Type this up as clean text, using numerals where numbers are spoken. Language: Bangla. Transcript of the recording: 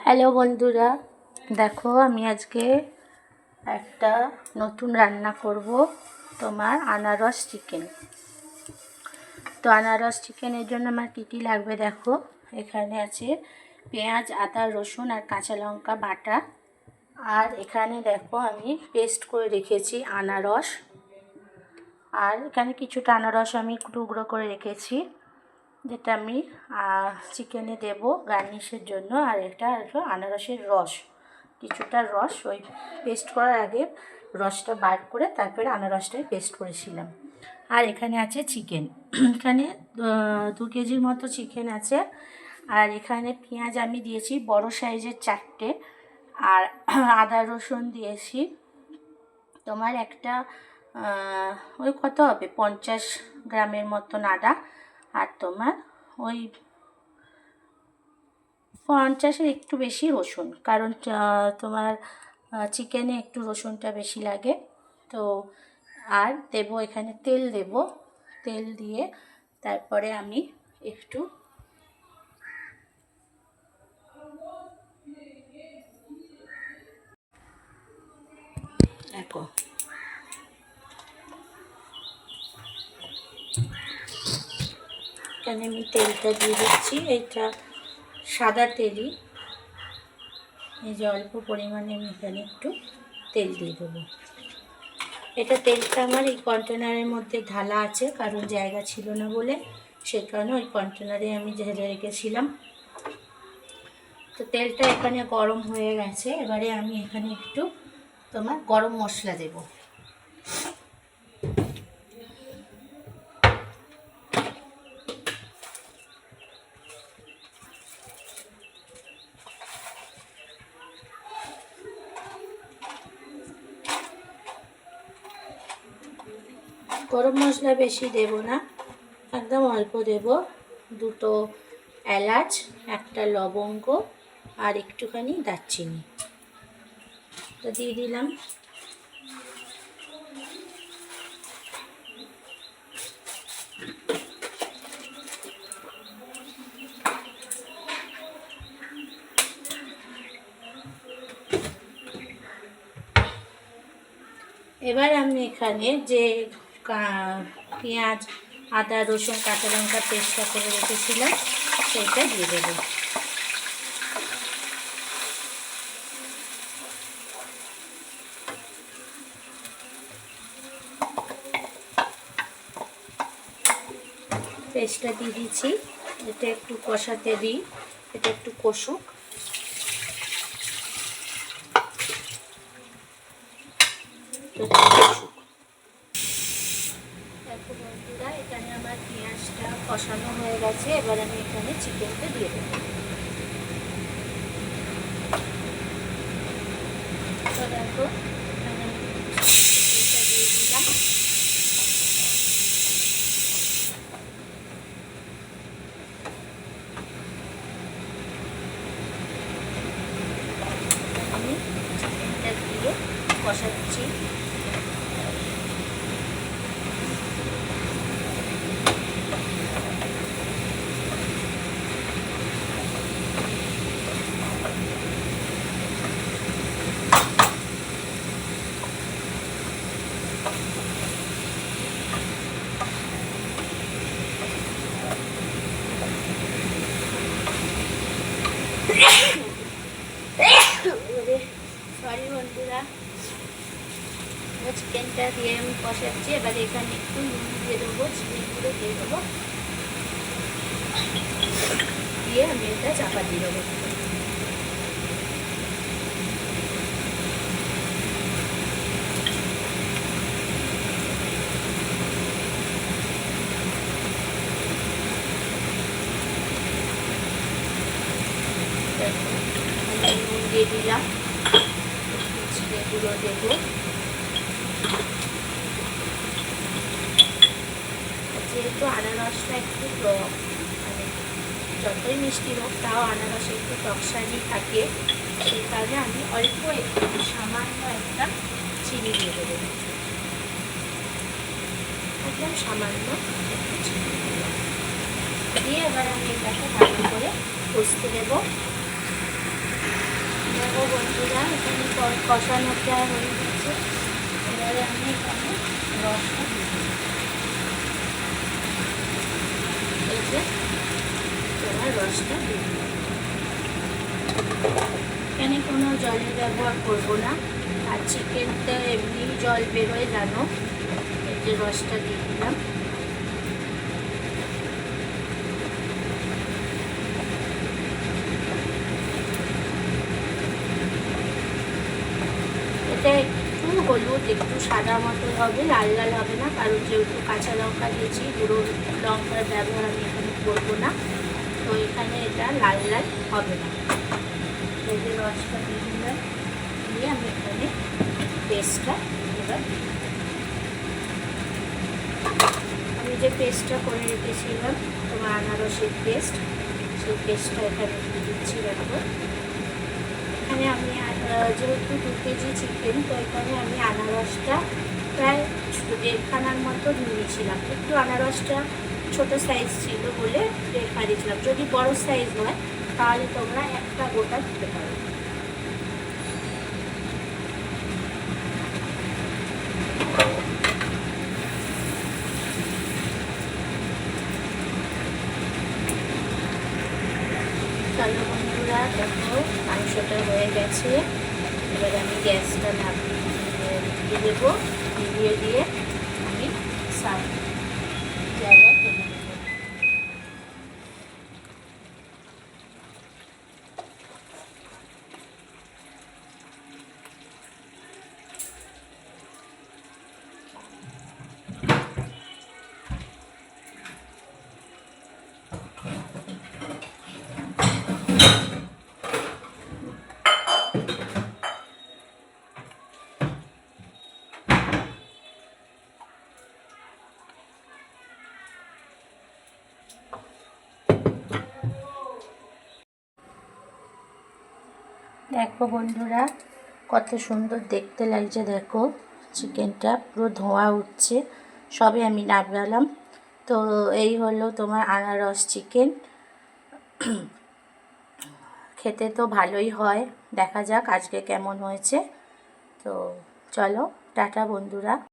হ্যালো বন্ধুরা, দেখো আমি আজকে একটা নতুন রান্না করব, তোমার আনারস চিকেন। তো আনারস চিকেনের জন্য আমার কী কী লাগবে দেখো। এখানে আছে পেঁয়াজ, আদা, রসুন আর কাঁচা লঙ্কা বাটা। আর এখানে দেখো আমি পেস্ট করে রেখেছি আনারস। আর এখানে কিছুটা আনারস আমি টুকরো করে রেখেছি, যেটা আমি চিকেনে দেব গার্নিশের জন্য। আর এটা হলো আনারসের রস, কিছুটা রস ওই পেস্ট করার আগে রসটা বার করে তারপরে আনারসটাই পেস্ট করেছিলাম। আর এখানে আছে চিকেন, এখানে 2 কেজির মতো চিকেন আছে। আর এখানে পেঁয়াজ আমি দিয়েছি বড় সাইজের 4টে, আর আদা রসুন দিয়েছি তোমার একটা ওই কত হবে 50 গ্রামের মতন আদা। আর তোমার ওই 50-এর একটু বেশি রসুন, কারণ তোমার চিকেনে একটু রসুনটা বেশি লাগে। তো আর দেব এখানে তেল দেব, তেল দিয়ে তারপরে আমি একটু দেখো এখানে আমি তেলটা দিয়ে দিচ্ছি। এটা সাদা তেলই, এই যে অল্প পরিমাণে আমি এখানে একটু তেল দিয়ে দেবো। এটা তেলটা আমার এই কন্টেনারের মধ্যে ঢালা আছে, কারণ জায়গা ছিল না বলে, সেই কারণে ওই কন্টেনারে আমি ঢেলে রেখেছিলাম। তো তেলটা এখানে গরম হয়ে গেছে, এবারে আমি এখানে একটু তোমার গরম মশলা দেব। গরম মশলা বেশি দেব না, একদম অল্প দেব। 2টো এলাচ, একটা লবঙ্গ আর একটুখানি দারচিনি তো দিয়ে দিলাম। এবার আমি এখানে যে পেঁয়াজ, আদা, রসুন, কাঁচা লঙ্কা পেস্টটা করে রেখেছিলাম সেইটা দিয়ে দেবো। পেস্টটা দিয়ে দিচ্ছি, এটা একটু কষাতে দিই, এটা একটু কষুক। দেখো বন্ধুরা, এখানে আমার পেঁয়াজটা কষানো হয়ে গেছে, এবার আমি এখানে চিকেনটা দিয়ে দেবো। তো দেখো এখানে আমি চিকেনটা দিয়ে দিলাম। আমি চিকেনটা দিয়ে কষাচ্ছি। সরি বন্ধুরা, চিকেনটা দিয়ে আমি কষাচ্ছি। এবার এখানে একটু নুন দিয়ে দেবো, চিনি গুঁড়ো দিয়ে দেবো, দিয়ে আমি এটা চাপা দিয়ে দেবো। আমি নুন দিয়ে দিলাম, চিনি গুঁড়ো দেবো। যেহেতু আনারসটা একটু টক, মানে যতই মিষ্টি হোক তাও আনারসে একটু টকসানি থাকে, সেই কারণে আমি অল্প একটু সামান্য একটা চিনি দিয়ে দেবো, একদম সামান্য একটু চিনি দিয়ে এবার আমি এটাকে ভালো করে কষতে দেবো। বন্ধুরা এখানে কষানো প্রায় হয়ে গেছে। এবারে আমি এখানে রসটা দিয়ে দেবো। এই যে তোমার রসটা দিয়ে দেবো। এখানে কোনো জলের ব্যবহার করবো না, আর চিকেনটা এমনি জল বেরোয় জানো। এই যে রসটা দিয়ে দিলাম। এটা একটু হলুদ, একটু সাদা মতো হবে, লাল লাল হবে না, কারণ যেহেতু কাঁচা লঙ্কা দিয়েছি, গুঁড়ো লঙ্কার ব্যবহার আমি এখানে করবো না, তো এখানে এটা লাল লাল হবে না। এই যে রসটা দিয়ে দিলাম, দিয়ে আমি এখানে পেস্টটা এবার আমি যে পেস্টটা করে রেখেছিলাম তোমার আনারসের পেস্ট, সেই পেস্টটা এখানে দিয়ে দিচ্ছি। দেখো এখানে আমি যেহেতু 2 কেজি চিকেন, তো এখানে আমি আনারসটা প্রায় 1.5খানার মতো নিয়েছিলাম। একটু আনারসটা ছোট সাইজ ছিল বলে 1.5 দিয়েছিলাম। যদি বড় সাইজ হয় তাহলে তোমরা একটা গোটা দিতে পারো। চলো বন্ধুরা, দেখো মাংসটা হয়ে গেছে। এবার আমি গ্যাসটা দিয়ে দেবো, দিয়ে আমি সার্ভ জায়গা তুলে দেবো। দেখো বন্ধুরা কত সুন্দর দেখতে লাগছে। দেখো চিকেনটা পুরো ধোঁয়া উঠছে, সবে আমি নামালাম। তো এই হলো তোমার আনারস চিকেন। খেতে তো ভালোই হয়, দেখা যাক আজকে কেমন হয়েছে। তো চলো টাটা বন্ধুরা।